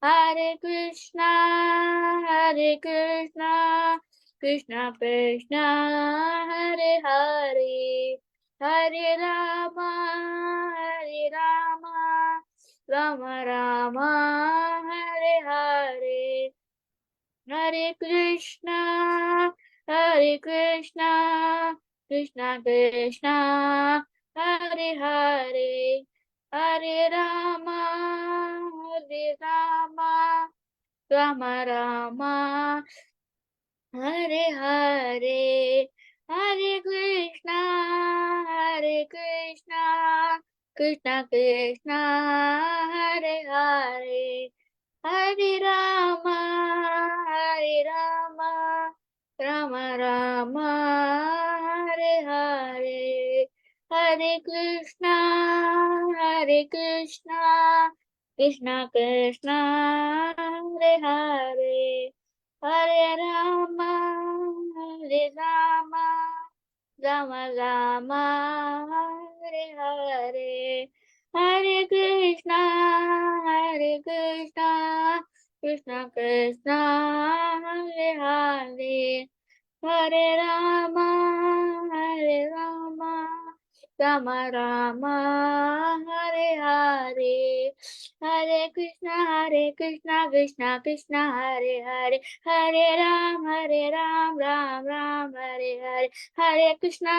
Hare Krishna, Hare Krishna, Krishna Krishna, Hare Hare, Hare Rama, Hare Rama, Rama Rama, Hare Hare, Hare Krishna, Hare Krishna, Krishna Krishna, Hare Hare, Hare Rama, Hare Rama, Rama Rama, Hare Hare, Hare Krishna, Hare Krishna, Krishna Krishna, Hare Hare, Hare Rama, Hare Rama, Rama Rama, Hare Hare, Hare Krishna, Hare Krishna, Krishna Krishna, Hare Hare, Hare Rama, Hare Rama, Rama Rama, Hare Hare, Hare Krishna, Hare Krishna, Krishna Krishna, Hare Hare, Hare Rama, Hare Rama, Rama Rama, Hare Hare, Hare Krishna, Krishna Krishna, Hare Hare, Hare Ram, Ram Ram, Hare Hare, Hare Krishna,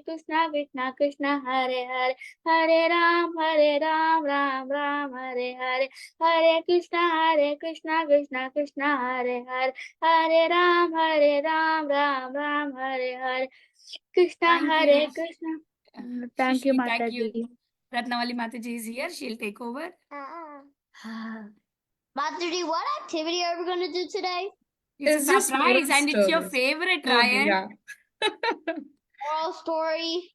Krishna Krishna, Hare Hare, Hare Ram, Ram Ram, Hare Hare, Hare Krishna, Krishna Krishna, Hare Hare, Hare Ram, Ram Ram, Hare Hare, Krishna, Hare Krishna. Thank you, Thank you. Mataji. Ratnavali Mataji is here. She'll take over. Mataji, what activity are we going to do today? It's a just moral surprise and it's your stories. favorite, Oh, Ryan. yeah. Moral story.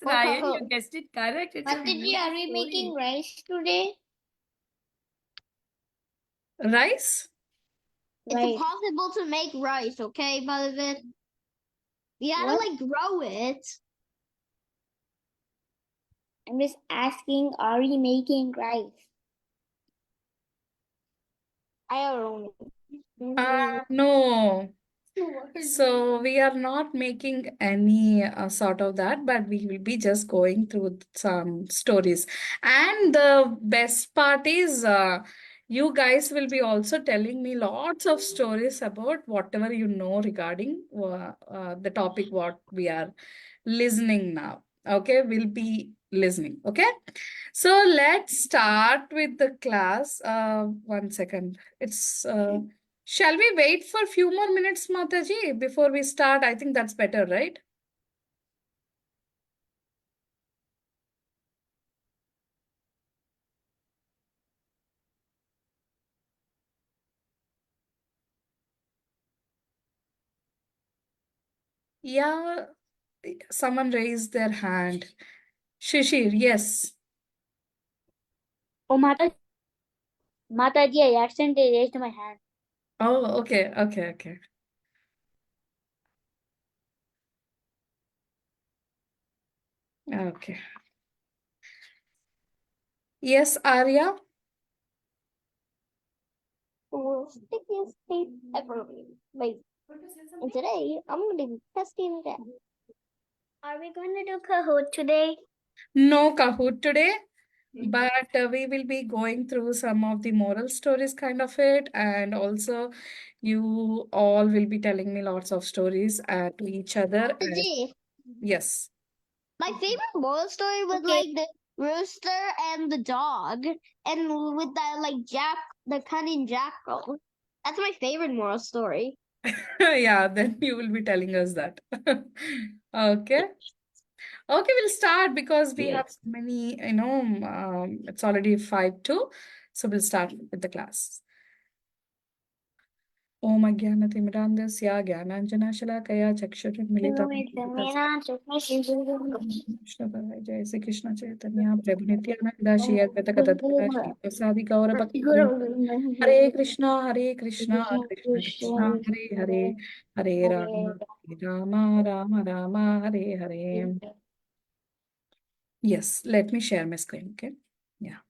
Ryan, you guessed it correct. It's a Mataji, are we story. making rice today? Rice? It's Right. impossible to make rice, okay, Balavid? We gotta What? like grow it. I'm just asking, are we making rice? I don't know. No. So we are not making any sort of that, but we will be just going through some stories. And the best part is you guys will be also telling me lots of stories about whatever you know regarding the topic what we are listening now. Okay, we'll be listening. Okay, so let's start with the class. 1 second. Shall we wait for a few more minutes, Mataji, before we start? I think that's better, right? Yeah, someone raised their hand. Shishir, yes. Oh, Mataji, I accidentally raised my hand. Oh, okay, okay, okay. Okay. Yes, Arya? Stickiest tape ever. Wait. And today, I'm gonna be testing that. Are we going to do Kahoot today? No Kahoot today, but we will be going through some of the moral stories kind of it, and also you all will be telling me lots of stories to each other. Mataji, Yes. my favorite moral story was like the rooster and the dog, and with that like the cunning jackal. That's my favorite moral story. Yeah, then you will be telling us that. Okay. Okay, we'll start because we have so many, it's already 5:02. So we'll start with the class. Om Ajnanatimirandasya Jnananjanashalakaya Chakshurmilitam Jai Sri Krishna Chaitanya Prabhu Nityananda Shri Advaita Gadadhara Shri Prasadi Gaura Bhakta Hare Krishna Krishna Krishna Hare Hare Hare Rama Rama Rama Rama Hare Hare. Yes, let me share my screen, okay? Yeah.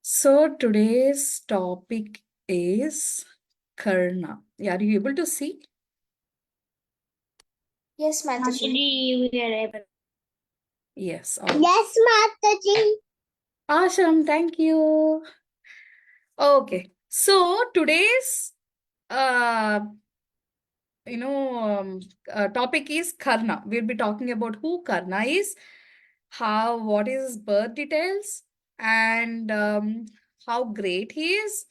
So today's topic is Karna. Are you able to see? Yes, Mataji, we are able. Yes. Yes, Mataji. Awesome. Thank you. Okay. So today's uh topic is Karna. We'll be talking about who Karna is, what is his birth details, and how great he is,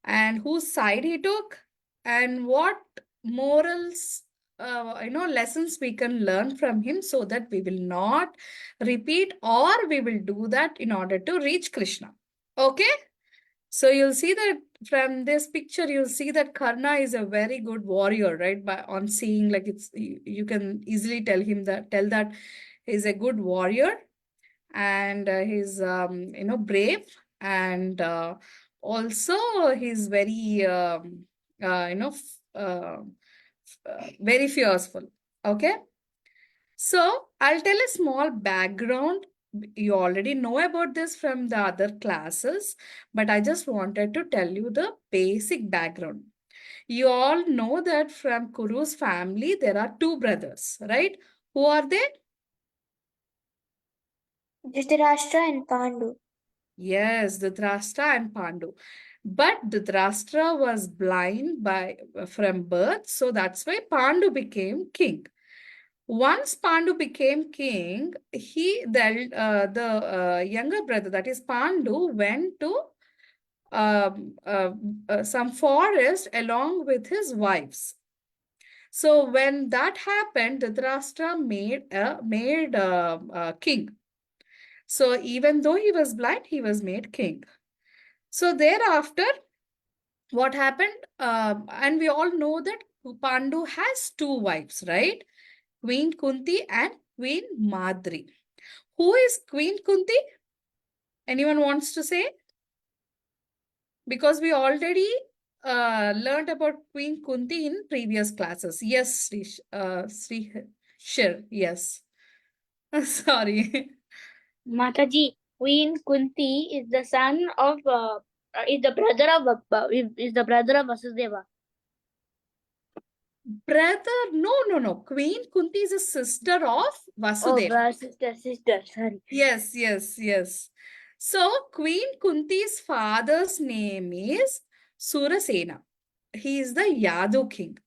and whose side he took, and what morals, lessons we can learn from him so that we will not repeat or we will do that in order to reach Krishna. Okay? So you'll see that from this picture, you'll see that Karna is a very good warrior, right? By on seeing, like, you can easily tell that he's a good warrior, and he's brave, and also he's very very fearful. Okay. So I'll tell a small background. You already know about this from the other classes, but I just wanted to tell you the basic background. You all know that from Kuru's family, there are two brothers, right? Who are they? Dhritarashtra and Pandu. Yes, Dhritarashtra and Pandu. But Dhritarashtra was blind from birth, so that's why Pandu became king. Once Pandu became king, the younger brother, that is Pandu, went to some forest along with his wives. So when that happened, Dhritarashtra made king. So even though he was blind, he was made king. So thereafter, what happened? And we all know that Pandu has two wives, right? Queen Kunti and Queen Madri. Who is Queen Kunti? Anyone wants to say? Because we already learned about Queen Kunti in previous classes. Yes, Sri Shir, yes. Sorry. Mataji, Queen Kunti is the son of, is the brother of, is the brother of Vasudeva. Brother, no. Queen Kunti is a sister of Vasudeva. Oh, sister, sorry. Yes. So Queen Kunti's father's name is Surasena. He is the Yadu king.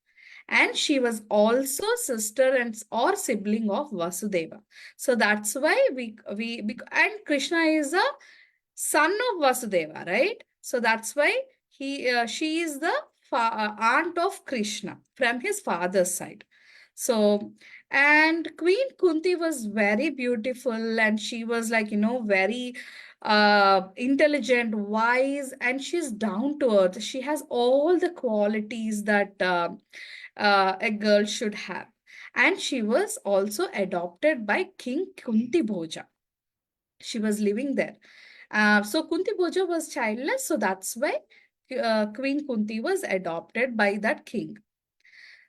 And she was also sister or sibling of Vasudeva. So that's why and Krishna is a son of Vasudeva, right? So that's why she is the aunt of Krishna from his father's side. So, and Queen Kunti was very beautiful, and she was, like, very intelligent, wise, and she's down to earth. She has all the qualities that a girl should have. And she was also adopted by King Kunti Bhoja. She was living there. So Kunti Bhoja was childless, so that's why Queen Kunti was adopted by that king.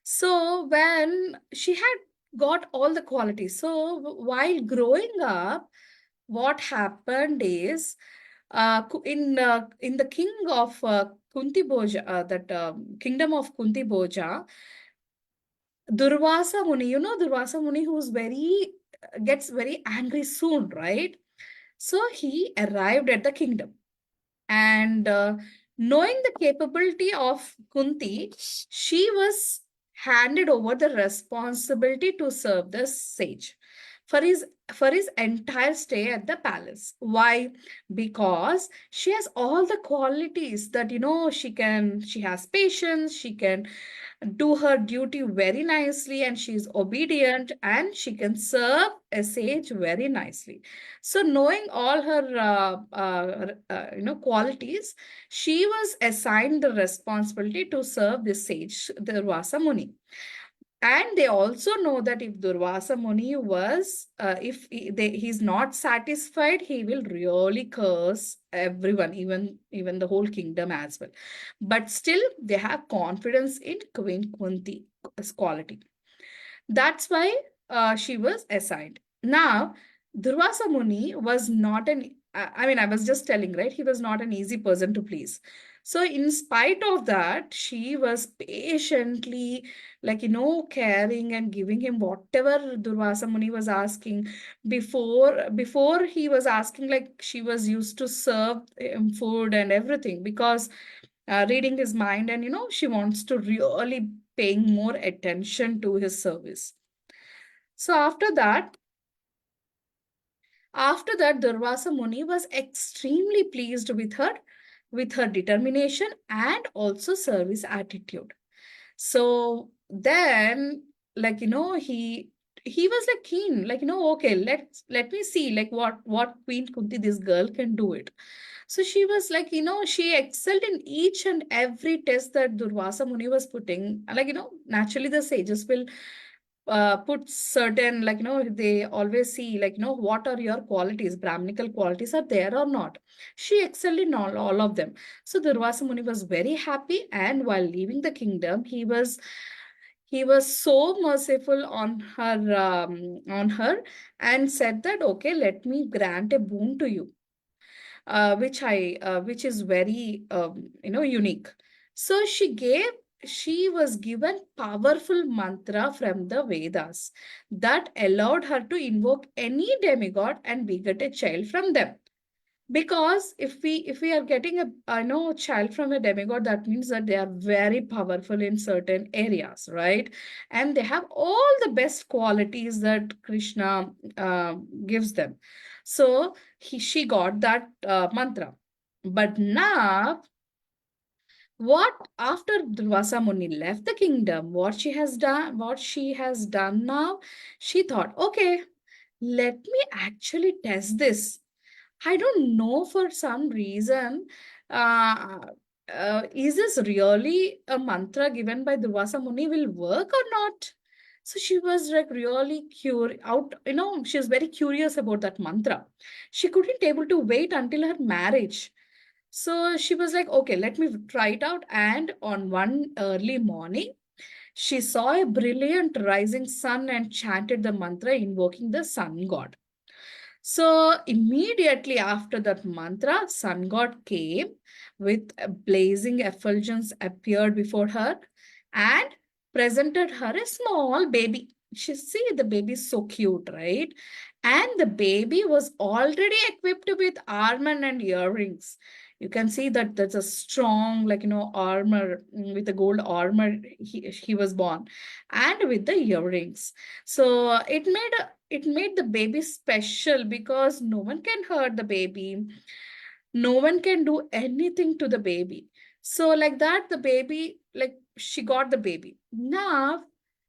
So when she had got all the qualities, so while growing up, what happened is, in the king of Kunti Bhoja, that kingdom of Kunti Bhoja, Durvasa Muni, Durvasa Muni, gets very angry soon, right? So he arrived at the kingdom, and knowing the capability of Kunti, she was handed over the responsibility to serve the sage for his entire stay at the palace. Why? Because she has all the qualities that, she has patience, she can do her duty very nicely, and she is obedient, and she can serve a sage very nicely. So knowing all her qualities, she was assigned the responsibility to serve the sage, the Durvasa Muni. And they also know that if Durvasa Muni if he's not satisfied, he will really curse everyone, even the whole kingdom as well. But still, they have confidence in Queen Kunti's quality. That's why she was assigned. Now, Durvasa Muni was not I mean, I was just telling, right? He was not an easy person to please. So, in spite of that, she was patiently, caring and giving him whatever Durvasa Muni was asking. Before he was asking, like, she was used to serve him food and everything, because reading his mind, and she wants to really paying more attention to his service. So, after that, Durvasa Muni was extremely pleased with her determination and also service attitude. So then, he was like keen, okay, let me see, like, what Queen Kunti, this girl can do it. So she was like, she excelled in each and every test that Durvasa Muni was putting. Naturally the sages will put certain, they always see, what are your qualities, Brahminical qualities are there or not. She excelled in all of them. So Durvasa Muni was very happy, and while leaving the kingdom, he was so merciful on her, and said that, okay, let me grant a boon to you, which is very unique. So she was given powerful mantra from the Vedas that allowed her to invoke any demigod and beget a child from them. Because if we are getting a child from a demigod, that means that they are very powerful in certain areas, right? And they have all the best qualities that Krishna gives them. So she got that mantra. But now, what after Durvasa Muni left the kingdom, what she has done now, she thought, okay, let me actually test this. I don't know, for some reason, uh, is this really a mantra given by Durvasa Muni will work or not? So she was like really she was very curious about that mantra. She couldn't able to wait until her marriage. So she was like, okay, let me try it out. And on one early morning, she saw a brilliant rising sun and chanted the mantra invoking the sun god. So immediately after that mantra, sun god came with a blazing effulgence, appeared before her and presented her a small baby. She see the baby is so cute, right? And the baby was already equipped with armor and earrings. You can see that that's a strong, armor, with a gold armor. He was born, and with the earrings. So it made the baby special, because no one can hurt the baby, no one can do anything to the baby. So like that, the baby, like, she got the baby. Now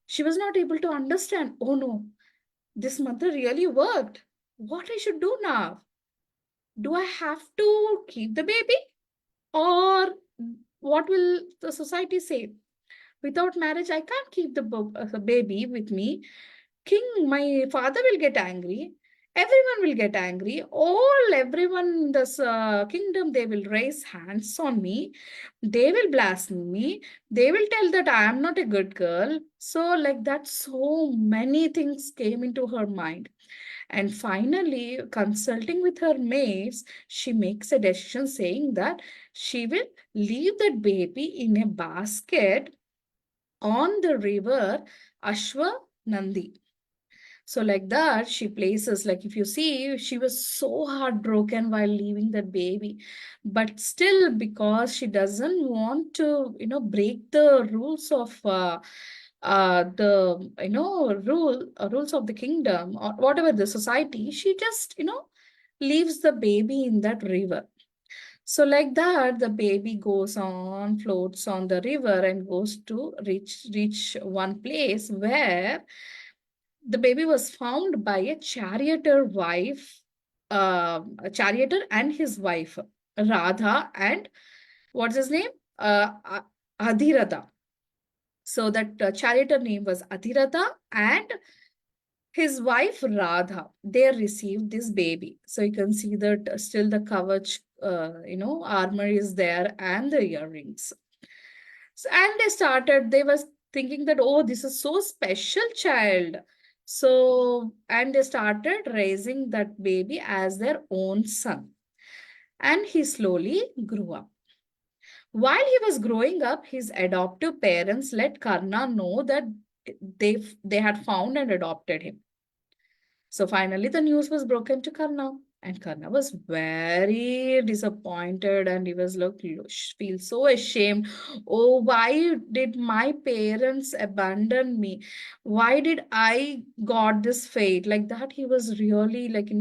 she was not able to understand, oh no, this mother really worked. What I should do now? Do I have to keep the baby, or what will the society say? Without marriage, I can't keep the baby with me. My father will get angry. Everyone will get angry. Everyone in this kingdom, they will raise hands on me. They will blaspheme me. They will tell that I am not a good girl. So, like that, so many things came into her mind. And finally, consulting with her mates, she makes a decision saying that she will leave that baby in a basket on the river Ashwa Nandi. So, like that, she places, like, if you see, she was so heartbroken while leaving that baby. But still, because she doesn't want to, break the rules of rules of the kingdom, or whatever the society, she just, leaves the baby in that river. So like that, the baby goes on, floats on the river, and goes to reach one place where the baby was found by a charioteer and his wife, Radha, and what's his name? Adhiratha. So that charioteer name was Adhiratha, and his wife Radha. They received this baby. So you can see that still the kavach, armor is there, and the earrings. So, and they was thinking that, oh, this is so special child. So, and they started raising that baby as their own son. And he slowly grew up. While he was growing up, his adoptive parents let Karna know that they had found and adopted him. So finally, the news was broken to Karna, and Karna was very disappointed, and he was like, feel so ashamed. Oh, why did my parents abandon me? Why did I got this fate like that? He was really like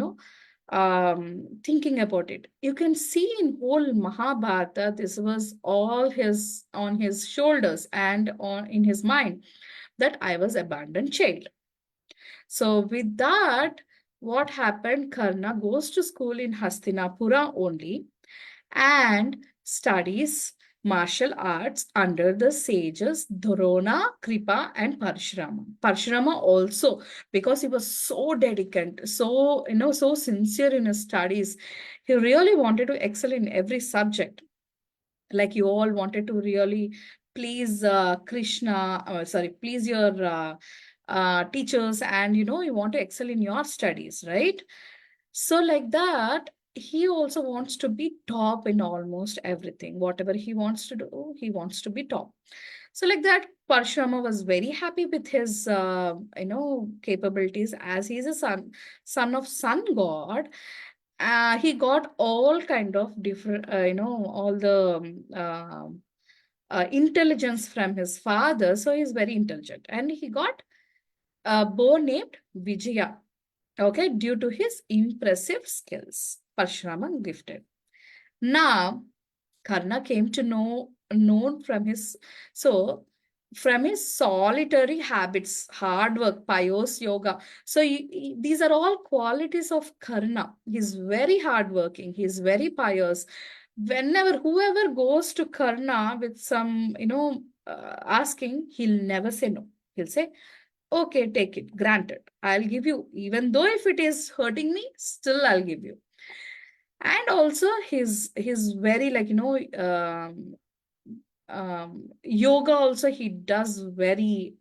thinking about it. You can see in whole Mahabharata, this was all his on his shoulders and on in his mind that I was abandoned child. So with that, what happened? Karna goes to school in Hastinapura only and studies martial arts under the sages Drona, Kripa, and Parshurama. Parshurama also, because he was so dedicated, so so sincere in his studies, he really wanted to excel in every subject. Like you all wanted to really please Krishna, sorry, please your teachers, and you want to excel in your studies, right? So like that, he also wants to be top in almost everything. Whatever he wants to do, he wants to be top. So like that, Parshurama was very happy with his capabilities, as he's a son of sun god. He got all kind of different, all the intelligence from his father. So he's very intelligent, and he got a boy named Vijaya. Okay, due to his impressive skills, Parshurama gifted. Now, Karna came to know known from his solitary habits, hard work, pious yoga. So these are all qualities of Karna. He's very hardworking. He's very pious. Whenever whoever goes to Karna with some asking, he'll never say no. He'll say, okay, take it, granted. I'll give you, even though if it is hurting me, still I'll give you. And also he's very like yoga also he does very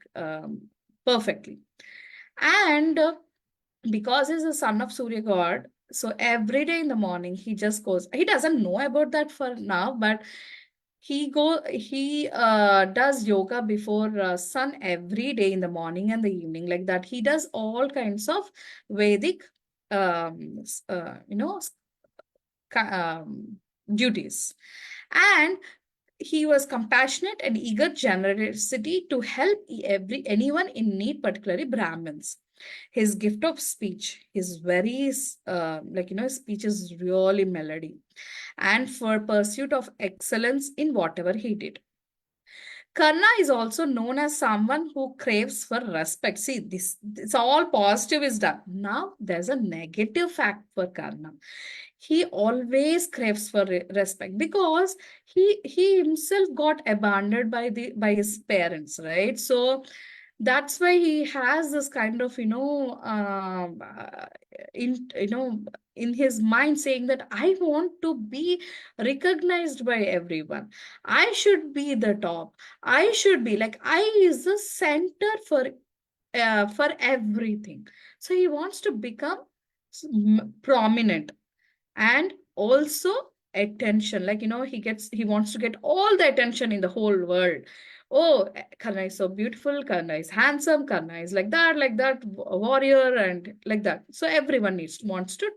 perfectly. And because he's a son of Surya god, so every day in the morning he just goes, he doesn't know about that for now, but he does yoga before sun every day in the morning and the evening. Like that, he does all kinds of Vedic duties. And he was compassionate and eager generosity to help anyone in need, particularly Brahmins. His gift of speech is very speech is really melody, and for pursuit of excellence in whatever he did. Karna is also known as someone who craves for respect. See, this all positive is done. Now there's a negative fact for Karna. He always craves for respect because he himself got abandoned by his parents, right? So that's why he has this kind of in in his mind saying that I want to be recognized by everyone. I should be the top. I should be like I is the center for everything. So he wants to become prominent, and also attention. Like he wants to get all the attention in the whole world. Oh, Karna is so beautiful, Karna is handsome, Karna is like that warrior, and like that. So everyone wants to,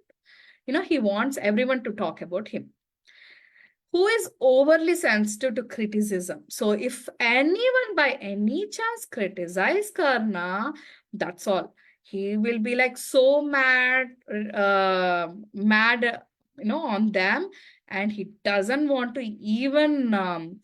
he wants everyone to talk about him. Who is overly sensitive to criticism. So if anyone by any chance criticize Karna, that's all. He will be like so mad, on them, and he doesn't want to even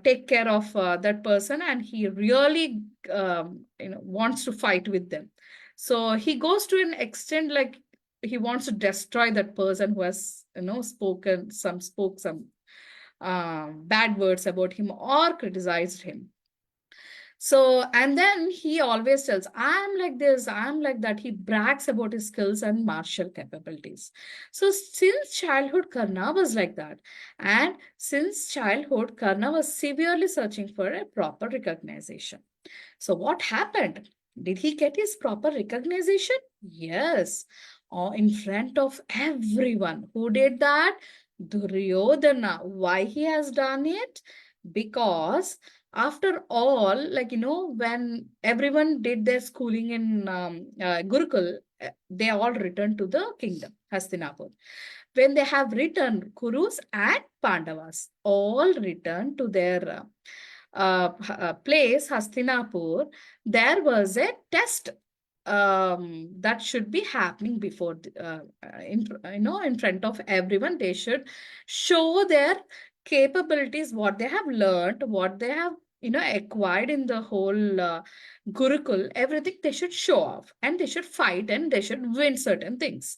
take care of that person, and he really wants to fight with them. So he goes to an extent like he wants to destroy that person who has spoke some bad words about him or criticized him. So, and then he always tells, I'm like this, I'm like that. He brags about his skills and martial capabilities. So since childhood, Karna was like that. And since childhood, Karna was severely searching for a proper recognition. So what happened? Did he get his proper recognition? Yes. Or in front of everyone. Who did that? Duryodhana. Why he has done it? Because after all, when everyone did their schooling in Gurukul, they all returned to the kingdom, Hastinapur. When they have returned, Kurus and Pandavas all returned to their place, Hastinapur. There was a test that should be happening before in front of everyone. They should show their capabilities, what they have learned, what they have acquired in the whole Gurukul. Everything they should show off, and they should fight, and they should win certain things.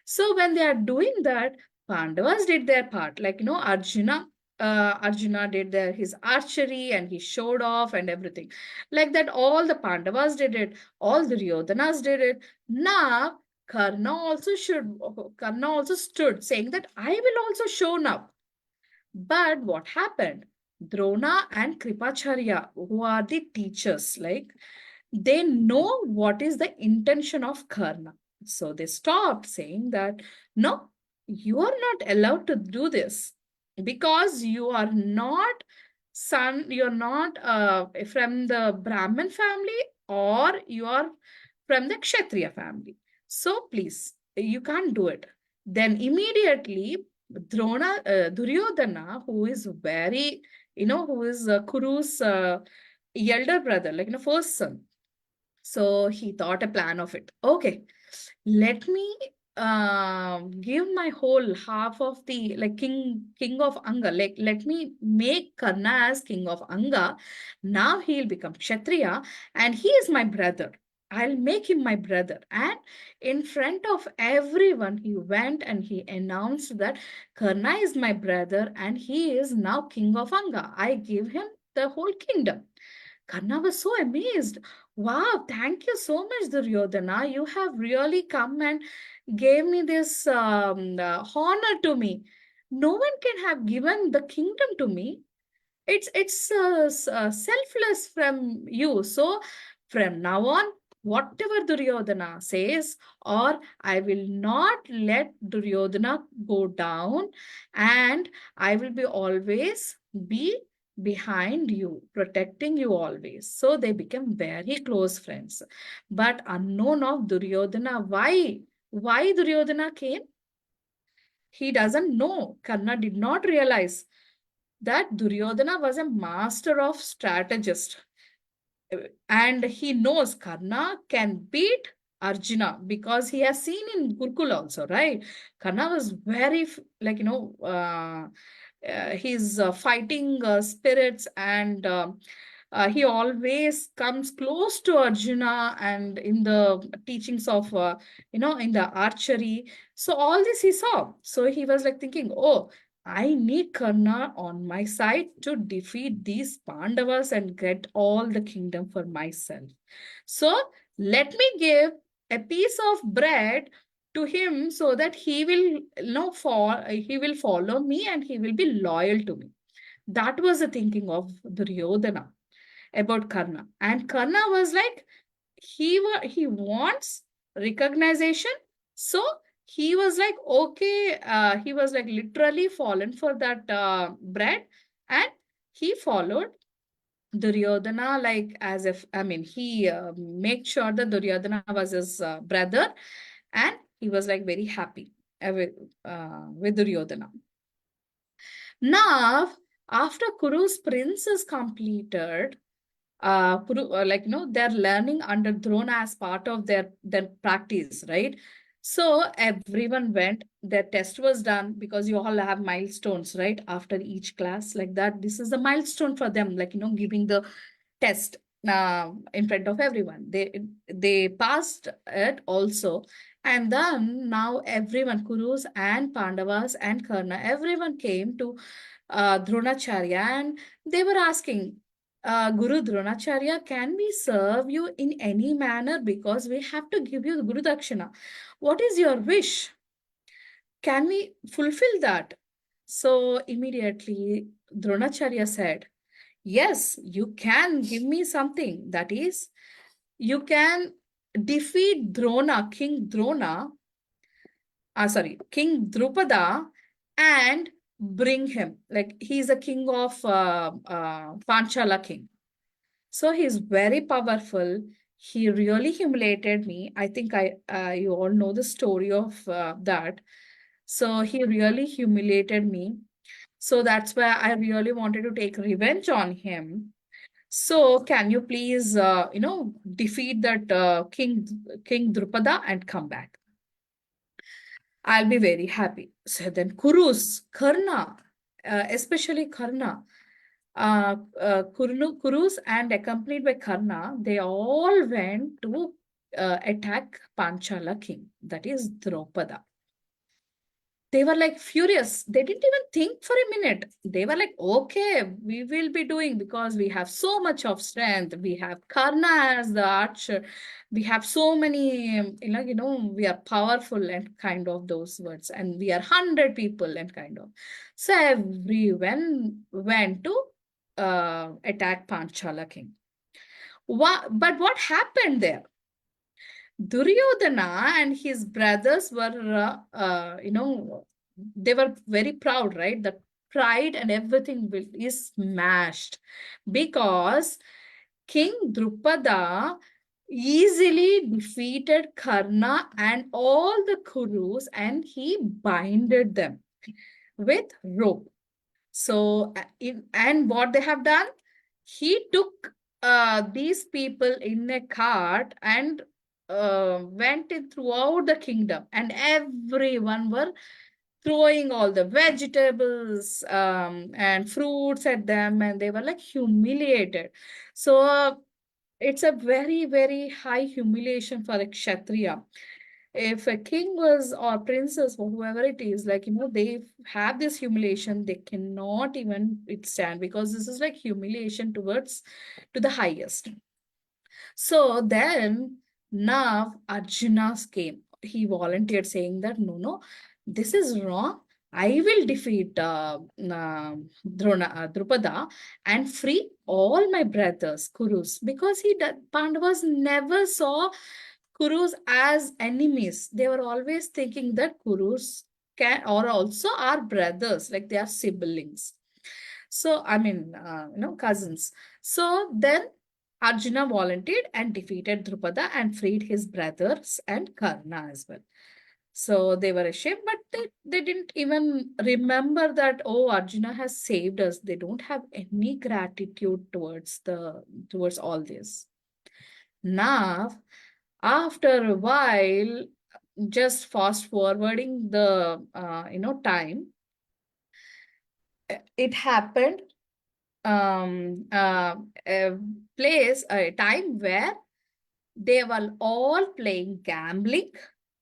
So when they are doing that, Pandavas did their part. Arjuna did his archery, and he showed off and everything. Like that, all the Pandavas did it. All the Ryodhanas did it. Now, Karna also stood saying that I will also show now. But what happened? Drona and Kripacharya, who are the teachers, they know what is the intention of Karna. So they stopped saying that, no, you are not allowed to do this because you are not you're not from the Brahmin family, or you are from the Kshatriya family. So please, you can't do it. Then immediately, Duryodhana, who is who is Kuru's elder brother, first son. So he thought a plan of it. Okay, let me give my whole half of the king of Anga. Let me make Karna as king of Anga. Now he'll become Kshatriya, and he is my brother. I'll make him my brother. And in front of everyone, he went and he announced that Karna is my brother and he is now king of Anga. I give him the whole kingdom. Karna was so amazed. Wow, thank you so much, Duryodhana. You have really come and gave me this honor to me. No one can have given the kingdom to me. It's selfless from you. So from now on, whatever Duryodhana says, or I will not let Duryodhana go down, and I will be always be behind you, protecting you always. So they became very close friends. But unknown of Duryodhana, why Duryodhana came? He doesn't know. Karna did not realize that Duryodhana was a master of strategist. And he knows Karna can beat Arjuna because he has seen in Gurukul also, right? Karna was very, his fighting spirits, and he always comes close to Arjuna and in the teachings of, in the archery. So all this he saw. So he was like thinking, oh, I need Karna on my side to defeat these Pandavas and get all the kingdom for myself. So let me give a piece of bread to him so that he will he will follow me and he will be loyal to me. That was the thinking of Duryodhana about Karna. And Karna was like, he wants recognition. So he was like, okay, he was like literally fallen for that bread, and he followed Duryodhana, like as if, he made sure that Duryodhana was his brother, and he was like very happy with Duryodhana. Now, after Kuru's prince is completed, they're learning under Drona as part of their practice, right? So everyone went, their test was done, because you all have milestones, right? After each class, like that, this is a milestone for them, giving the test in front of everyone. They passed it also. And then now everyone, Kurus and Pandavas and Karna, everyone came to Dronacharya, and they were asking, Guru Dronacharya, can we serve you in any manner, because we have to give you Guru Dakshina? What is your wish? Can we fulfill that? So immediately Dronacharya said, yes, you can give me something. That is, you can defeat King King Drupada, and bring him. Like, he's a king of Panchala king. So he's very powerful. He really humiliated me. I think you all know the story of that. So he really humiliated me. So that's why I really wanted to take revenge on him. So can you please, defeat that King Drupada and come back? I'll be very happy. So then Karna, especially Karna, Kurus and accompanied by Karna, they all went to attack Panchala king, that is Drupada. They were like furious. They didn't even think for a minute. They were like, okay, we will be doing, because we have so much of strength. We have Karna as the archer. We have so many, we are powerful and kind of those words. And we are 100 people and kind of. So everyone went to attack Panchala king. But what happened there? Duryodhana and his brothers were, they were very proud, right? The pride and everything is smashed, because King Drupada easily defeated Karna and all the Kurus, and he binded them with rope. So, and what they have done, he took these people in a cart and went in throughout the kingdom, and everyone were throwing all the vegetables and fruits at them, and they were like humiliated. So it's a very, very high humiliation for a Kshatriya. If a king was, or princess, or whoever it is, like, they have this humiliation, they cannot even stand, because this is like humiliation to the highest. So then now Arjuna came. He volunteered, saying that no, this is wrong. I will defeat Drupada and free all my brothers, Kurus, because Pandavas never saw Kurus as enemies. They were always thinking that Kurus can, or also are brothers, like they are siblings. So, I mean, cousins. So then Arjuna volunteered and defeated Drupada and freed his brothers and Karna as well. So they were ashamed, but they didn't even remember that, oh, Arjuna has saved us. They don't have any gratitude towards all this. Now, after a while, just fast forwarding the time, it happened a time where they were all playing gambling,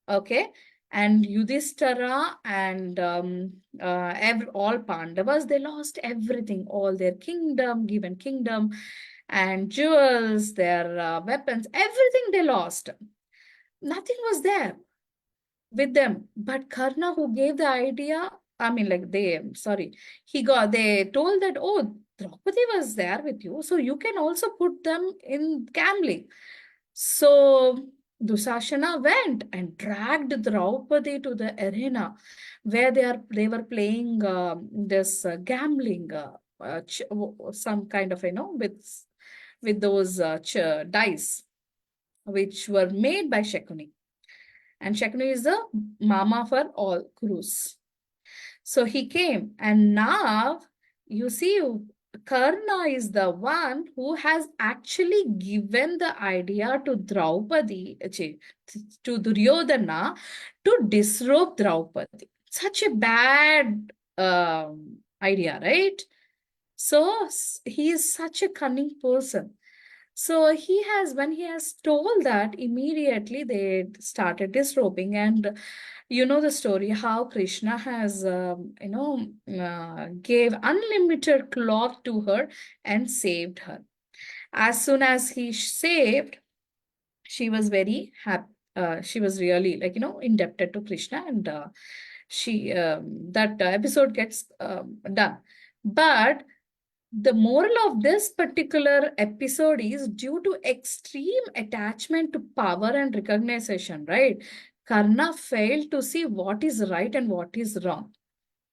okay, and Yudhishthira and all Pandavas, they lost everything, all their given kingdom and jewels, their weapons, everything they lost. Nothing was there with them. But Karna, who gave the idea, I mean, like they told that, oh, Draupadi was there with you, so you can also put them in gambling. So Dusashana went and dragged Draupadi to the arena where they were playing this gambling, some kind of, with those dice, which were made by Shakuni. And Shakuni is the mama for all Kurus. So he came, and now you see, Karna is the one who has actually given the idea to Draupadi, to Duryodhana, to disrobe Draupadi. Such a bad idea, right? So he is such a cunning person. So when he has told that, immediately they started disrobing. And you know the story, how Krishna has, gave unlimited cloth to her and saved her. As soon as he saved, she was very happy. She was really, indebted to Krishna, and that episode gets done. But the moral of this particular episode is due to extreme attachment to power and recognition, right? Karna failed to see what is right and what is wrong.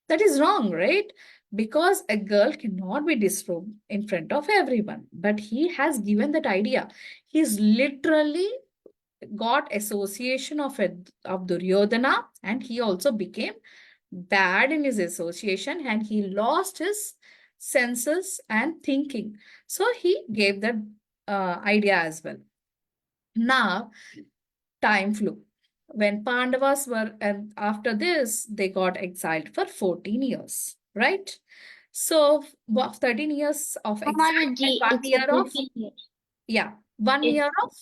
That is wrong, right? Because a girl cannot be disrobed in front of everyone. But he has given that idea. He's literally got association of Duryodhana, and he also became bad in his association, and he lost his senses and thinking. So he gave that idea as well. Now, time flew. When Pandavas were, and after this, they got exiled for 14 years, right? So, 13 years of exile and Mataji, 1 year it's a of, 13 years. yeah, 1 year It's of,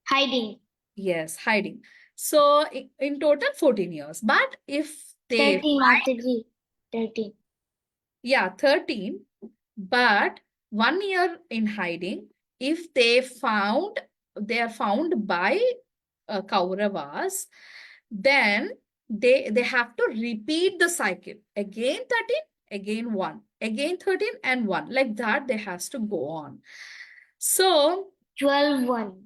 hiding. yes, hiding. So, in total, 14 years. But if they 13, find, Mataji. 13. yeah, 13, but 1 year in hiding, if they are found by Kauravas, then they have to repeat the cycle again 13, again 1, again 13 and 1, like that they has to go on. So 12 1.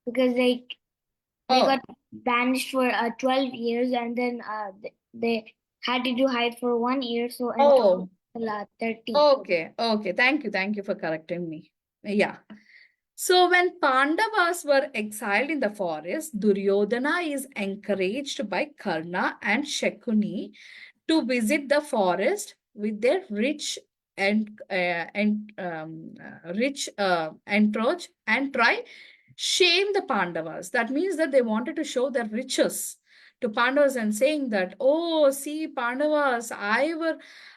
Because they oh, got banished for 12 years, and then they had to do hide for 1 year. So in oh, total, 13. okay, thank you for correcting me. Yeah. So when Pandavas were exiled in the forest, Duryodhana is encouraged by Karna and Shakuni to visit the forest with their rich rich entourage and try shame the Pandavas. That means that they wanted to show their riches to Pandavas and saying that, oh, see, Pandavas, I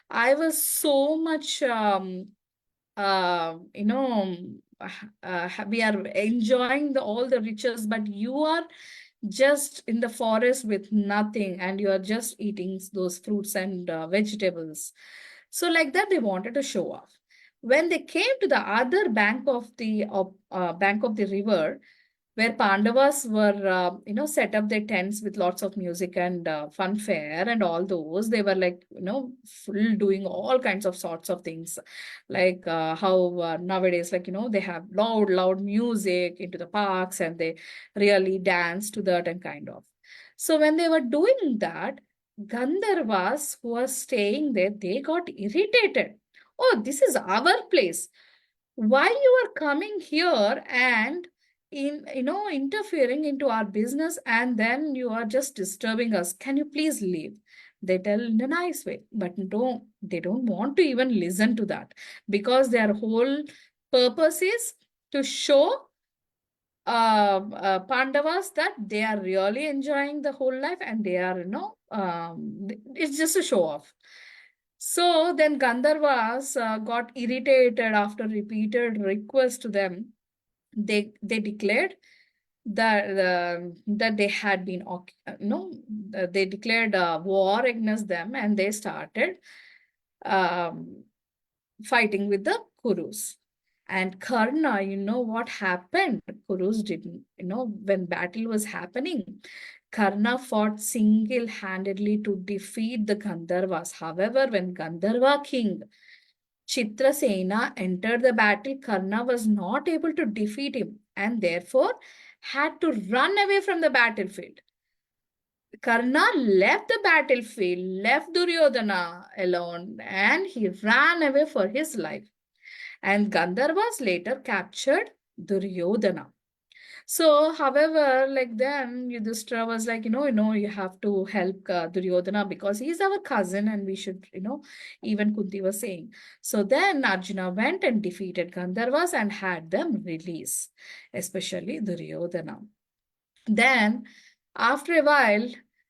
was so much you know, we are enjoying all the riches, but you are just in the forest with nothing, and you are just eating those fruits and vegetables. So like that, they wanted to show off. When they came to the other bank of the river, where Pandavas were, set up their tents with lots of music and funfair and all those. They were like, full doing all kinds of sorts of things, like how nowadays, like, they have loud music into the parks, and they really dance to that and kind of. So when they were doing that, Gandharvas who was staying there, they got irritated. Oh, this is our place. Why you are coming here and interfering into our business, and then you are just disturbing us? Can you please leave? They tell in a nice way, but they don't want to even listen to that, because their whole purpose is to show Pandavas that they are really enjoying the whole life, and they are, it's just a show off. So then Gandharvas got irritated after repeated requests to them. They declared that they had been they declared war against them, and they started um, fighting with the Kurus. And Karna, you know what happened? Kurus didn't, when battle was happening, Karna fought single-handedly to defeat the Gandharvas. However, when Gandharva king Chitrasena entered the battle, Karna was not able to defeat him, and therefore had to run away from the battlefield. Karna left the battlefield, left Duryodhana alone, and he ran away for his life. And Gandharvas later captured Duryodhana. So, however, like then Yudhishthira was like, you have to help Duryodhana because he's our cousin, and we should, even Kunti was saying. So then Arjuna went and defeated Gandharvas and had them release, especially Duryodhana. Then, after a while,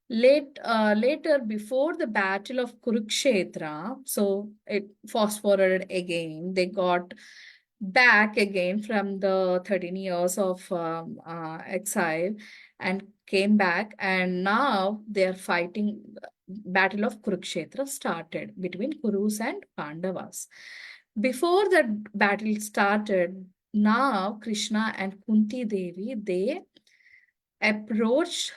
later before the battle of Kurukshetra, so it fast forwarded again, they got back again from the 13 years of exile and came back, and now they are fighting. Battle of Kurukshetra started between Kurus and Pandavas. Before that battle started, now Krishna and Kunti Devi, they approached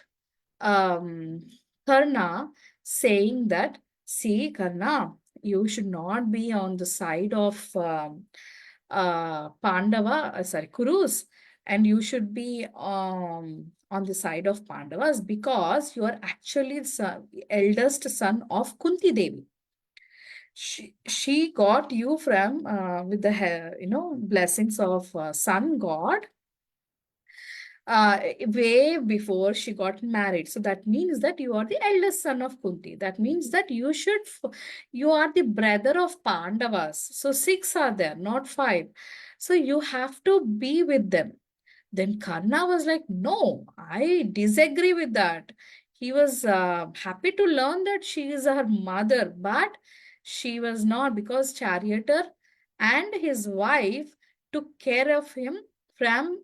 Karna, saying that, see, Karna, you should not be on the side of Kurus, and you should be on the side of Pandavas because you are actually the eldest son of Kunti Devi. She got you from with the blessings of sun god way before she got married. So that means that you are the eldest son of Kunti. That means that you are the brother of Pandavas. So 6 are there, not 5. So you have to be with them. Then Karna was like, no, I disagree with that. He was happy to learn that she is her mother, but she was not, because Charioteer and his wife took care of him from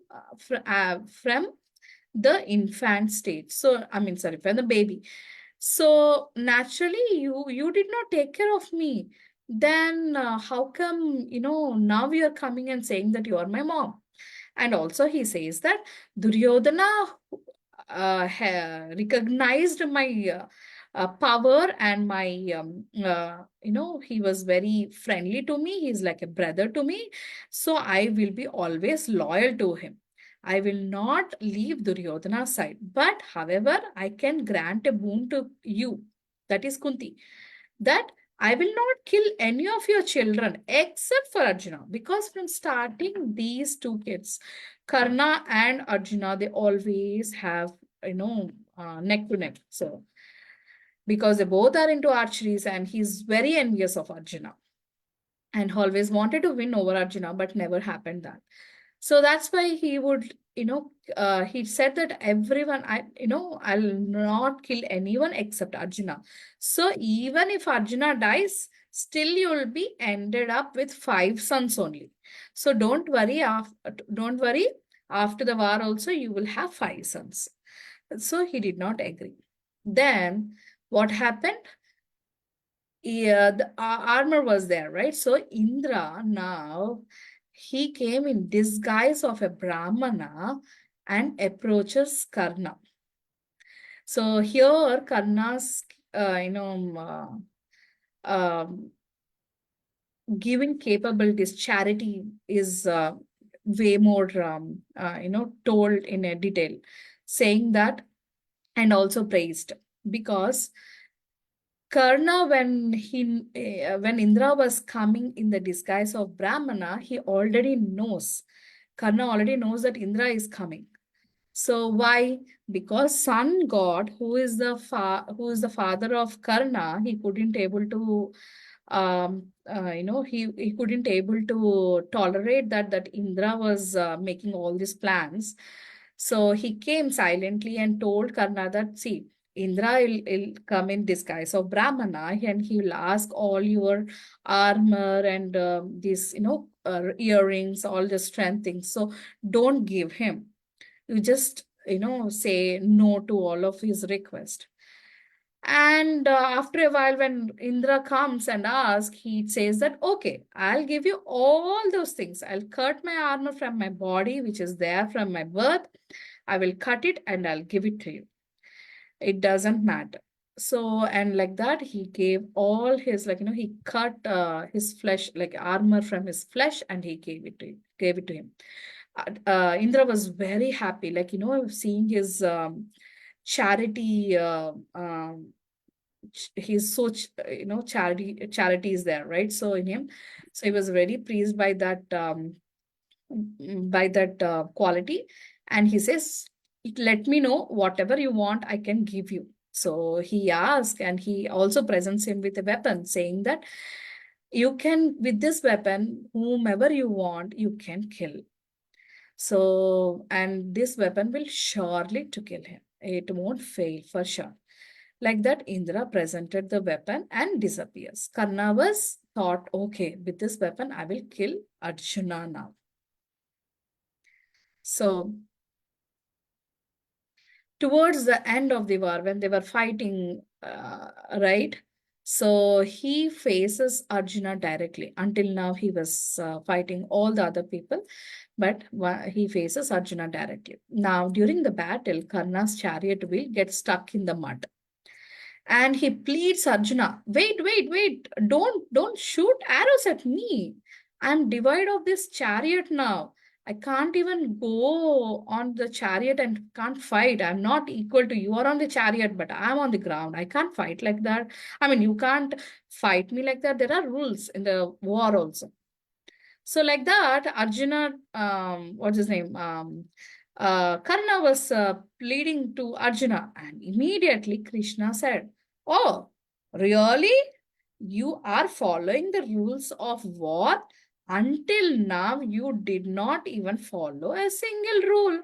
the infant stage. So, I mean, sorry, from the baby. So naturally, you did not take care of me. Then how come, now you're coming and saying that you are my mom? And also he says that Duryodhana recognized my power and my, he was very friendly to me. He's like a brother to me. So I will be always loyal to him. I will not leave Duryodhana's side. But however, I can grant a boon to you, that is Kunti, that I will not kill any of your children except for Arjuna, because from starting, these two kids, Karna and Arjuna, they always have, neck to neck. So, because they both are into archeries, and he's very envious of Arjuna and always wanted to win over Arjuna, but never happened that. So that's why he would, he said that I'll not kill anyone except Arjuna. So even if Arjuna dies, still you will be ended up with 5 sons only. So don't worry, after the war also you will have 5 sons. So he did not agree. Then what happened? Yeah, the armor was there, right? So Indra now, he came in disguise of a Brahmana and approaches Karna. So here Karna's, giving capabilities, charity is way more, told in a detail, saying that, and also praised, because Karna, when Indra was coming in the disguise of Brahmana, Karna already knows that Indra is coming. So why? Because sun god, who is the father of Karna, he couldn't able to, he couldn't able to tolerate that Indra was making all these plans. So he came silently and told Karna that, see, Indra will come in disguise of Brahmana, and he will ask all your armor and these, earrings, all the strength things. So don't give him. You just, say no to all of his requests. And after a while, when Indra comes and asks, he says that, okay, I'll give you all those things. I'll cut my armor from my body, which is there from my birth. I will cut it and I'll give it to you. It doesn't matter. So, and like that, he gave all his, he cut his flesh, like armor from his flesh, and he gave it to him. Indra was very happy, seeing his charity. He's so, charity is there, right? So in him, so he was very pleased by that, quality, and he says, let me know whatever you want, I can give you. So he asked, and he also presents him with a weapon, saying that you can, with this weapon, whomever you want, you can kill. So, and this weapon will surely to kill him. It won't fail for sure. Like that, Indra presented the weapon and disappears. Karna was thought, okay, with this weapon, I will kill Arjuna now. So, towards the end of the war, when they were fighting, right? So he faces Arjuna directly. Until now, he was fighting all the other people, but he faces Arjuna directly. Now, during the battle, Karna's chariot wheel gets stuck in the mud. And he pleads Arjuna, wait, don't shoot arrows at me. I'm devoid of this chariot now. I can't even go on the chariot and can't fight. I'm not equal to you are on the chariot, but I'm on the ground. I can't fight like that. I mean, you can't fight me like that. There are rules in the war also. So like that, Arjuna, what's his name? Karna was pleading to Arjuna, and immediately Krishna said, "Oh, really? You are following the rules of war? Until now, you did not even follow a single rule.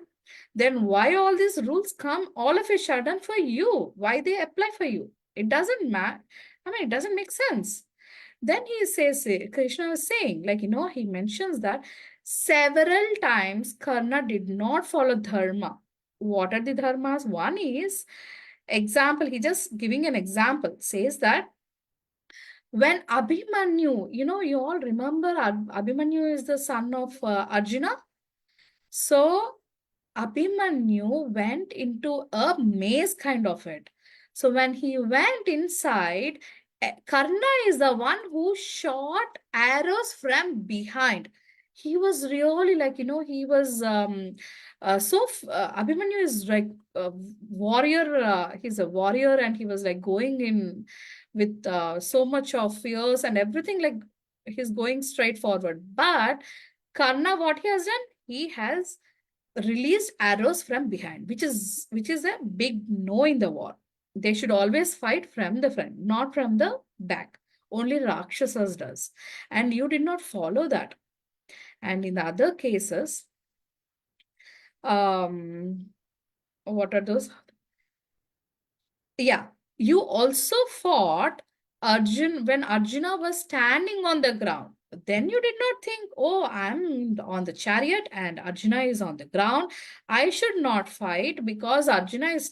Then why all these rules come all of a sudden for you? Why they apply for you? It doesn't matter. I mean, it doesn't make sense." Then he says, Krishna was saying, like, he mentions that several times Karna did not follow dharma. What are the dharmas? One is, example, he just giving an example, says that when Abhimanyu, you all remember Abhimanyu is the son of Arjuna. So Abhimanyu went into a maze kind of it. So when he went inside, Karna is the one who shot arrows from behind. He was really like, he was Abhimanyu is like a warrior. He's a warrior, and he was like going in with so much of fears and everything. Like he's going straight forward. But Karna, what he has done, he has released arrows from behind, which is a big no in the war. They should always fight from the front, not from the back. Only Rakshasas does. And you did not follow that. And in the other cases, what are those? Yeah, you also fought Arjun when Arjuna was standing on the ground. Then you did not think, oh, I'm on the chariot and Arjuna is on the ground. I should not fight because Arjuna is,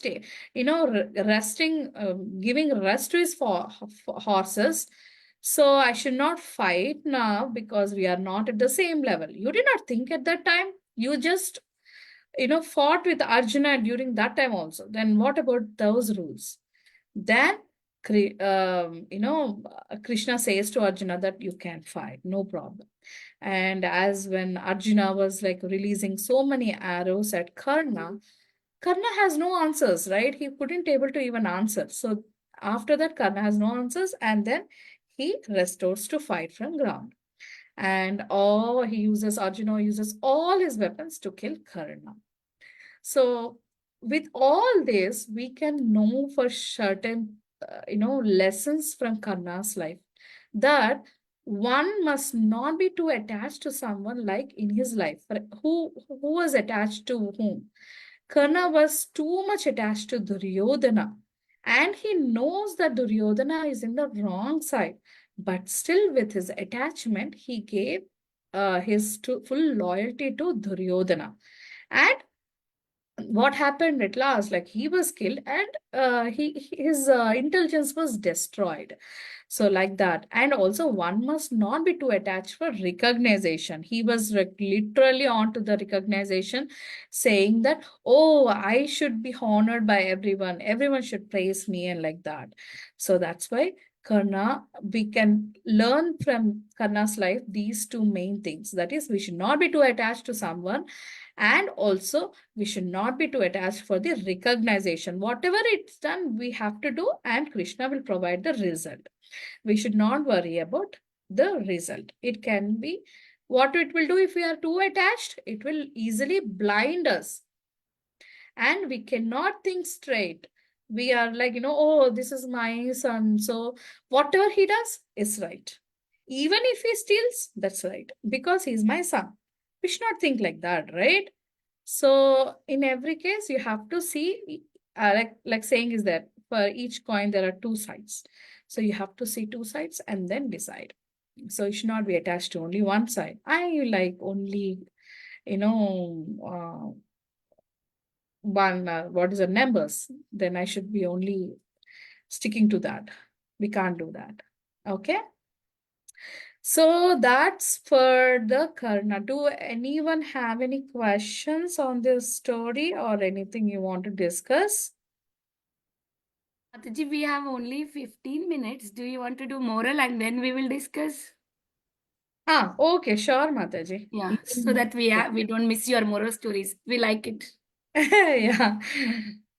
resting, giving rest to his horses. So I should not fight now because we are not at the same level. You did not think at that time. You just fought with Arjuna during that time also. Then what about those rules? Then, Krishna says to Arjuna that you can fight, no problem. And as when Arjuna was like releasing so many arrows at Karna, Karna has no answers, right? He couldn't able to even answer. So after that, Karna has no answers, and then he restores to fight from ground. And Arjuna uses all his weapons to kill Karna. So with all this, we can know for certain, lessons from Karna's life, that one must not be too attached to someone like in his life. Who was attached to whom? Karna was too much attached to Duryodhana, and he knows that Duryodhana is in the wrong side, but still with his attachment, he gave his full loyalty to Duryodhana. And what happened at last, like he was killed, and his intelligence was destroyed. So like that. And also one must not be too attached for recognition. He was literally on to the recognition, saying that, oh, I should be honored by everyone should praise me, and like that. So that's why Karna, we can learn from Karna's life these two main things. That is, we should not be too attached to someone, and also we should not be too attached for the recognition. Whatever it's done, we have to do, and Krishna will provide the result. We should not worry about the result. It can be what it will do. If we are too attached, it will easily blind us, and we cannot think straight. We are like, oh, this is my son, so whatever he does is right. Even if he steals, that's right, because he's my son. We should not think like that, right? So in every case, you have to see, like saying is that for each coin, there are two sides. So you have to see two sides and then decide. So you should not be attached to only one side. I like only, what is the numbers? Then I should be only sticking to that. We can't do that. Okay. So that's for the Karna. Do anyone have any questions on this story or anything you want to discuss? Mataji, we have only 15 minutes. Do you want to do moral and then we will discuss? Okay, sure, Mataji. Yeah, so that we don't miss your moral stories. We like it. Yeah,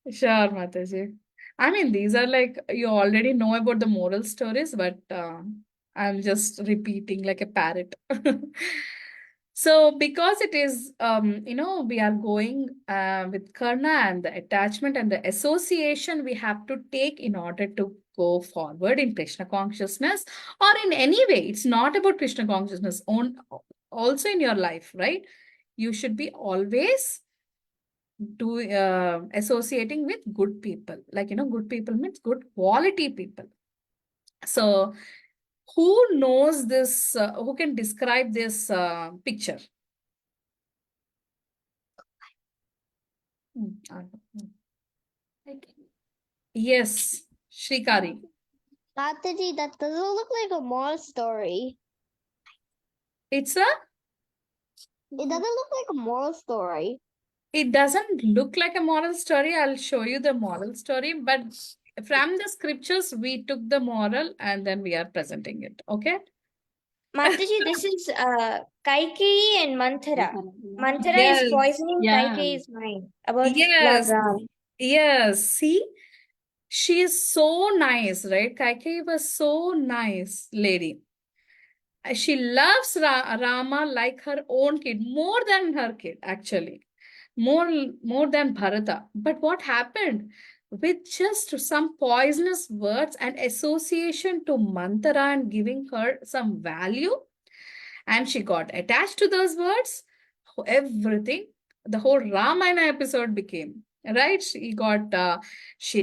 sure, Mataji. I mean, these are like you already know about the moral stories, but I'm just repeating like a parrot. So, because it is, we are going with Karna and the attachment and the association we have to take in order to go forward in Krishna consciousness or in any way. It's not about Krishna consciousness, also in your life, right? You should be always associating with good people. Like, good people means good quality people. So, who knows this? Who can describe this picture? Yes, Shrikari. Mataji, that doesn't look like a moral story. It doesn't look like a moral story. It doesn't look like a moral story. I'll show you the moral story, but from the scriptures, we took the moral and then we are presenting it. Okay? Mataji, this is Kaikeyi and Manthara. Manthara Yes. is poisoning Yeah. Kaikeyi's mind about Yes. Lord Ram. Yes. See, she is so nice, right? Kaikeyi was so nice lady. She loves Rama like her own kid, more than her kid, actually. More than Bharata. But what happened? With just some poisonous words and association to Mantara and giving her some value, and she got attached to those words, everything, the whole Ramayana episode became, right? She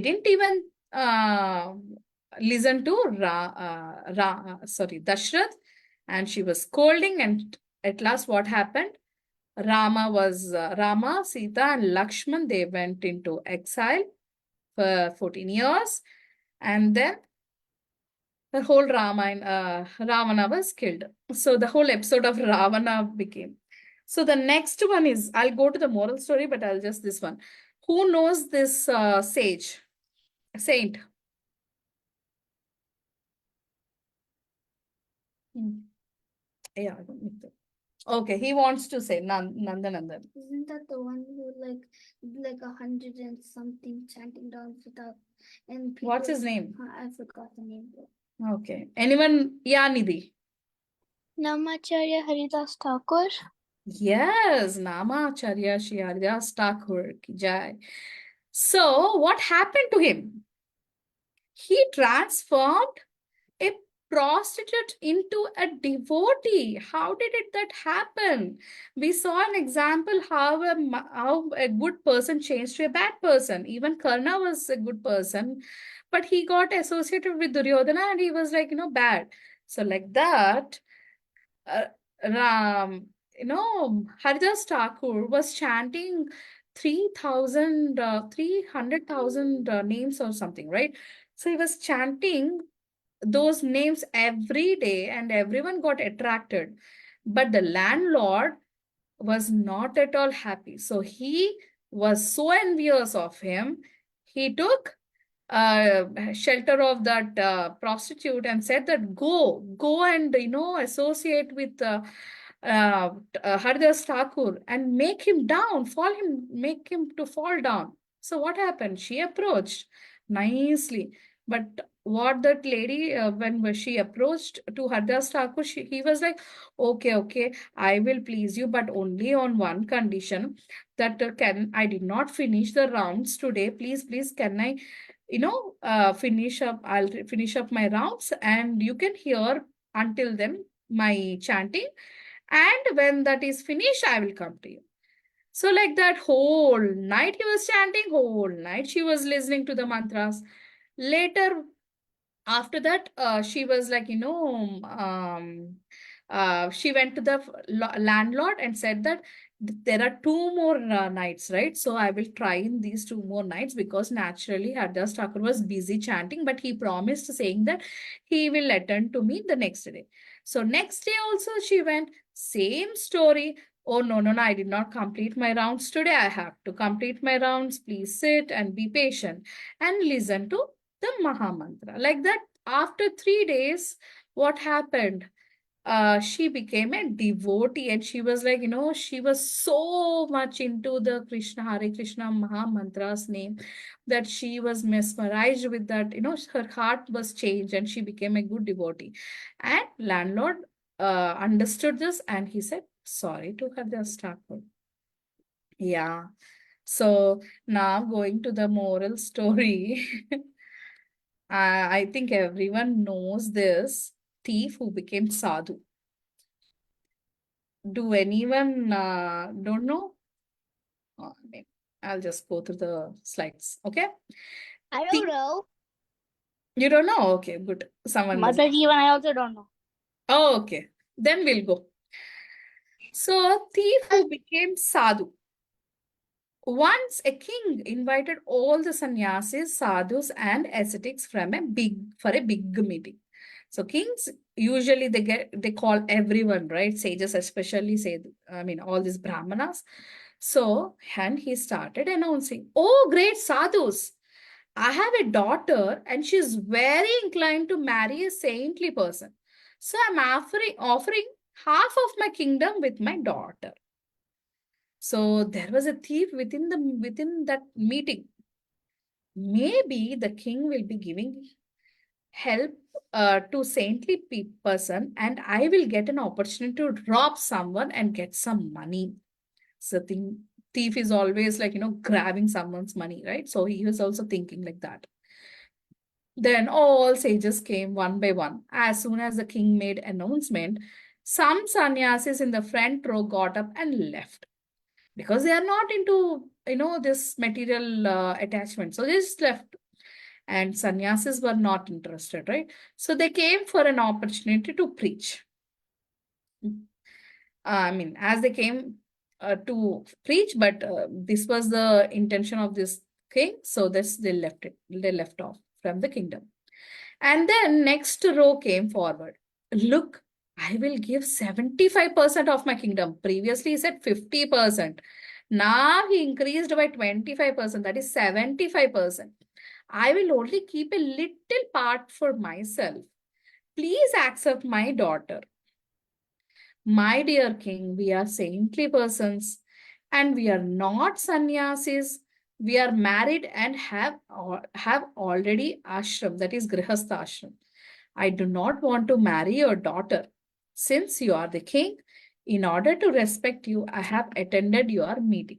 didn't even uh, listen to Dashrath, and she was scolding, and at last what happened? Rama, Sita, and Lakshman, they went into exile for 14 years. And then the whole Ravana was killed. So the whole episode of Ravana became. So the next one is, I'll go to the moral story, but I'll just this one. Who knows this saint? Yeah, I don't need to. Okay, he wants to say Nandanandan. Isn't that the one who like 100 and something chanting down without and people? What's his name? I forgot the name. Okay. Anyone? Yeah, Nidhi. Namacharya Haridas Thakur. Yes, Namacharya Shri Haridas Thakur ki jai. So, what happened to him? He transformed a prostitute into a devotee. How did that happen? We saw an example how a good person changed to a bad person. Even Karna was a good person, but he got associated with Duryodhana and he was like, bad. So like that, uh, Haridas Thakur was chanting 300,000 names or something, right? So he was chanting those names every day and everyone got attracted. But the landlord was not at all happy. So he was so envious of him. He took shelter of that prostitute and said that go and associate with Haridas Thakur and make him to fall down. So what happened? She approached nicely, but what that lady when she approached to Haridas Thakur, he was like, okay, I will please you, but only on one condition, that can I did not finish the rounds today. Please, can I I'll finish up my rounds and you can hear until then my chanting, and when that is finished I will come to you. So like that, whole night he was chanting, whole night she was listening to the mantras. Later, after that, she was like, she went to the landlord and said that there are two more nights, right? So I will try in these two more nights, because naturally Hardas Thakur was busy chanting, but he promised saying that he will attend to me the next day. So next day also she went, same story. Oh, no, I did not complete my rounds today. I have to complete my rounds. Please sit and be patient and listen to the Mahamantra. Like that, after 3 days, what happened? She became a devotee, and she was like, she was so much into the Krishna, Hare Krishna Maha Mantra's name, that she was mesmerized with that. Her heart was changed and she became a good devotee. And landlord understood this and he said sorry to her just after. Yeah. So now going to the moral story. I think everyone knows this thief who became sadhu. Do anyone don't know? Maybe I'll just go through the slides. Okay. I Thief, don't know. you don't know? Okay, good. Someone does. Mataji, even I also don't know. Oh, okay. Then we'll go. So, thief who became sadhu. Once a king invited all the sannyasis, sadhus, and ascetics for a big meeting. So kings usually they call everyone, right? Sages especially say, all these brahmanas. So and he started announcing, "Oh, great sadhus! I have a daughter and she's very inclined to marry a saintly person. So I'm offering half of my kingdom with my daughter." So there was a thief within that meeting. Maybe the king will be giving help to saintly person, and I will get an opportunity to rob someone and get some money. So thief is always like grabbing someone's money, right? So he was also thinking like that. Then all sages came one by one. As soon as the king made announcement, some sannyasis in the front row got up and left because they are not into this material attachment. So they just left, and sannyasis were not interested, right? So they came for an opportunity to preach. As they came to preach, but this was the intention of this king. So this they left off from the kingdom. And then next row came forward. Look, I will give 75% of my kingdom. Previously, he said 50%. Now he increased by 25%, that is 75%. I will only keep a little part for myself. Please accept my daughter. My dear king, we are saintly persons and we are not sannyasis. We are married and have already ashram, that is grihastha ashram. I do not want to marry your daughter. Since you are the king, in order to respect you, I have attended your meeting.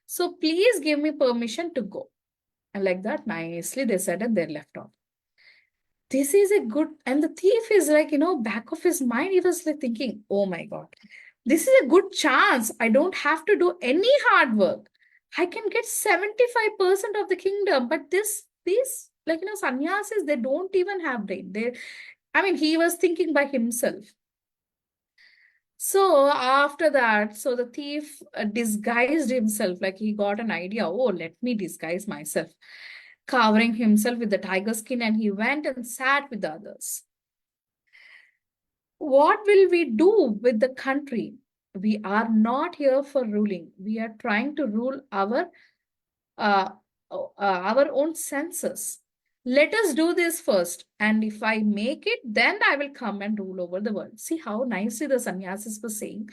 So please give me permission to go. And like that, nicely they said and they left off. This is a good, and the thief is like, back of his mind, he was like thinking, oh my God, this is a good chance. I don't have to do any hard work. I can get 75% of the kingdom. But these, sannyasis, they don't even have brain. He was thinking by himself. So after that, so the thief disguised himself, like he got an idea, oh, let me disguise myself, covering himself with the tiger skin, and he went and sat with the others. What will we do with the country? We are not here for ruling. We are trying to rule uh, our own senses. Let us do this first. And if I make it, then I will come and rule over the world. See how nicely the sannyasis were saying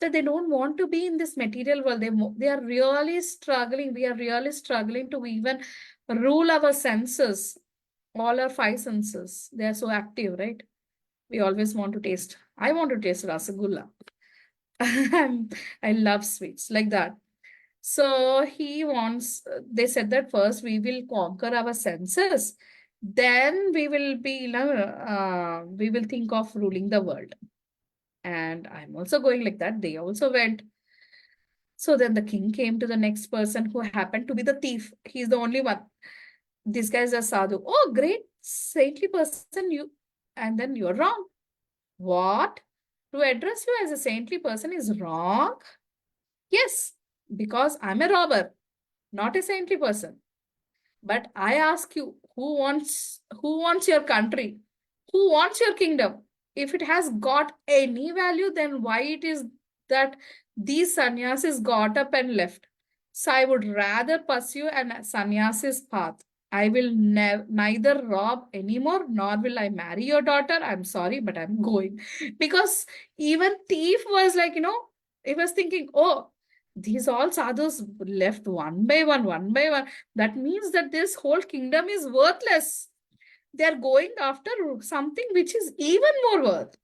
that they don't want to be in this material world. They are really struggling. We are really struggling to even rule our senses, all our five senses. They are so active, right? We always want to taste. I want to taste rasagulla. I love sweets like that. So they said that first we will conquer our senses, then we will we will think of ruling the world. And I'm also going like that. They also went. So then the king came to the next person who happened to be the thief. He's the only one. This guy is a sadhu. Oh, great, saintly person, you. And then you're wrong. What? To address you as a saintly person is wrong? Yes, because I'm a robber, not a saintly person. But I ask you, who wants your country? Who wants your kingdom? If it has got any value, then why it is that these sannyasis got up and left? So I would rather pursue an sannyasis path. I will neither rob anymore, nor will I marry your daughter. I'm sorry, but I'm going. Because even thief was like, he was thinking, oh, these all sadhus left one by one, one by one. That means that this whole kingdom is worthless. They are going after something which is even more worth.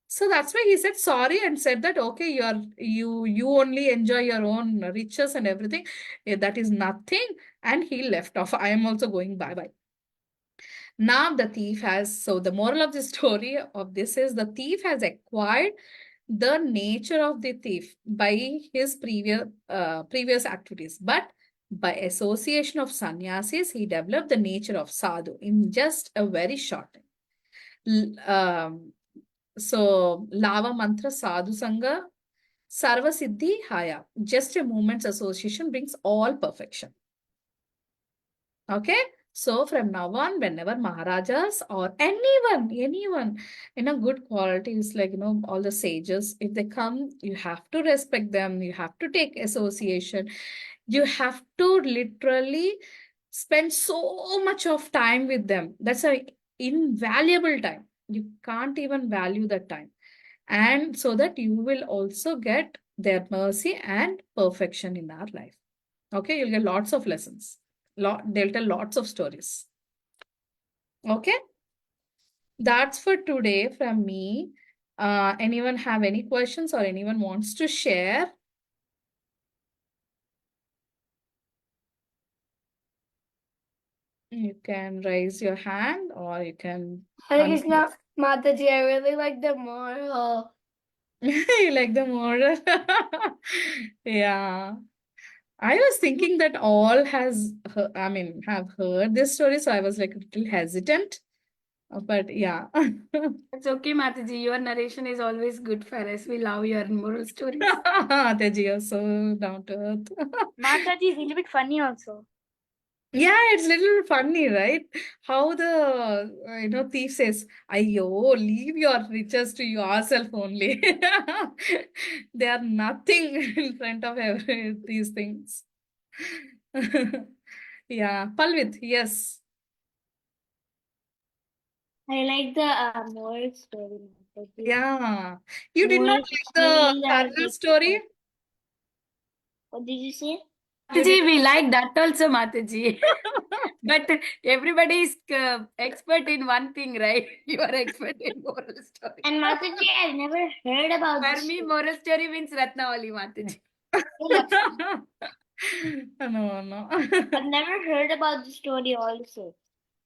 So that's why he said sorry and said that okay, you only enjoy your own riches and everything. That is nothing. And he left off. I am also going bye bye. Now the thief has, so the moral of the story of this is the thief has acquired the nature of the thief by his previous activities, but by association of sannyasis, he developed the nature of sadhu in just a very short time. So lava mantra sadhu sangha sarva siddhi haya. Just a moment's association brings all perfection. Okay. So from now on, whenever Maharajas or anyone in a good qualities, like, all the sages, if they come, you have to respect them. You have to take association. You have to literally spend so much of time with them. That's a invaluable time. You can't even value that time. And so that you will also get their mercy and perfection in our life. Okay. You'll get lots of lessons. They'll tell lots of stories. Okay, that's for today from me. Anyone have any questions or anyone wants to share? You can raise your hand or you can. Hare Krishna, Mataji, I really like the moral. You like the moral? Yeah. I was thinking that all have heard this story, so I was like a little hesitant. But yeah. It's okay, Mataji. Your narration is always good for us. We love your moral stories. Teji, you're so down to earth. Mataji is a little bit funny also. Yeah, it's a little funny, right? How the thief says, "Ayo, leave your riches to yourself only." They are nothing in front of these things. Yeah, Palvit, yes. I like the moral story, Mataji. Yeah. You did not Moral like the story are Karna story? What did you say? Mataji, we like that also, Mataji. But everybody is expert in one thing, right? You are expert in moral story. And Mataji, I never heard about For this. me, moral story means Ratnavali, Mataji. No. I've never heard about the story also.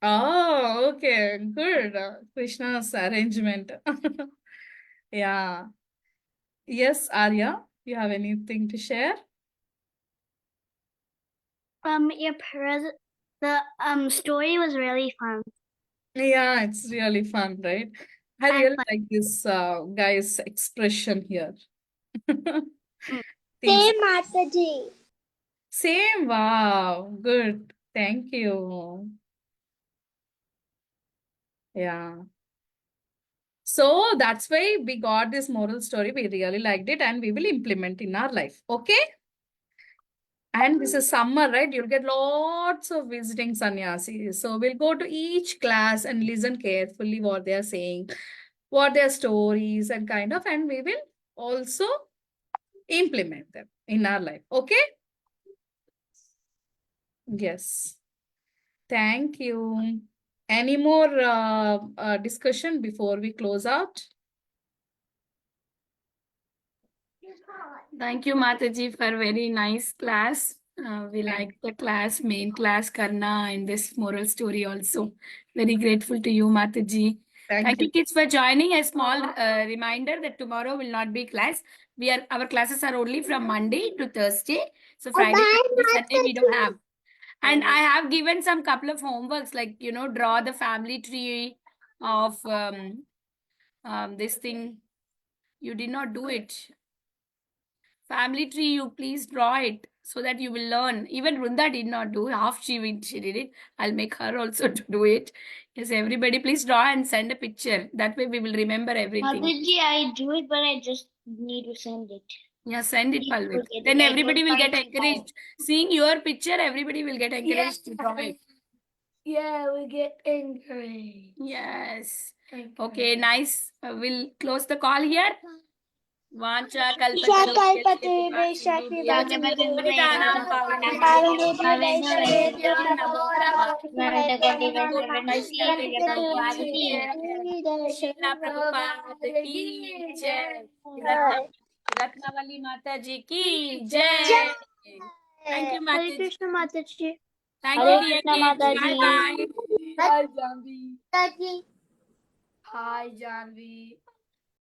Oh, okay. Good. Krishna's arrangement. Yeah. Yes, Arya, you have anything to share? The story was really fun. Yeah, it's really fun, right? I And really fun. like this guy's expression here. Same, Mataji. Same. Wow. Good. Thank you. Yeah. So that's why we got this moral story. We really liked it and we will implement in our life. Okay? And this is summer, right? You'll get lots of visiting sannyasis. So we'll go to each class and listen carefully what they are saying, what their stories and and we will also implement them in our life. Okay? Yes. Thank you. Any more discussion before we close out? Thank you, Mataji, for very nice class. We like the main class, Karna, and this moral story also. Very grateful to you, Mataji. Thank you, kids, for joining. A small reminder that tomorrow will not be class. Our classes are only from Monday to Thursday. So Friday, Saturday we don't have. And I have given some couple of homeworks, like draw the family tree of this thing. You did not do it. Family tree, you please draw it so that you will learn. Even Runda did not do half. She did it. I'll make her also to do it. Yes, everybody please draw and send a picture. That way we will remember everything. Mataji, I do it, but I just need to send it. Yeah, send it, Palvit. Okay, Then I everybody will get get encouraged. Seeing your picture, everybody will get encouraged to draw it. Yeah, we get angry. Yes. Okay, nice. We'll close the call here. Vancha kalpate Ratnavali Mata Ji ki jai. Thank you, Hare Mataji. Krishna Mataji. Thank Hare you, dear Krishna kids. Mataji. Bye bye. Hi Janvi. Hi Janvi.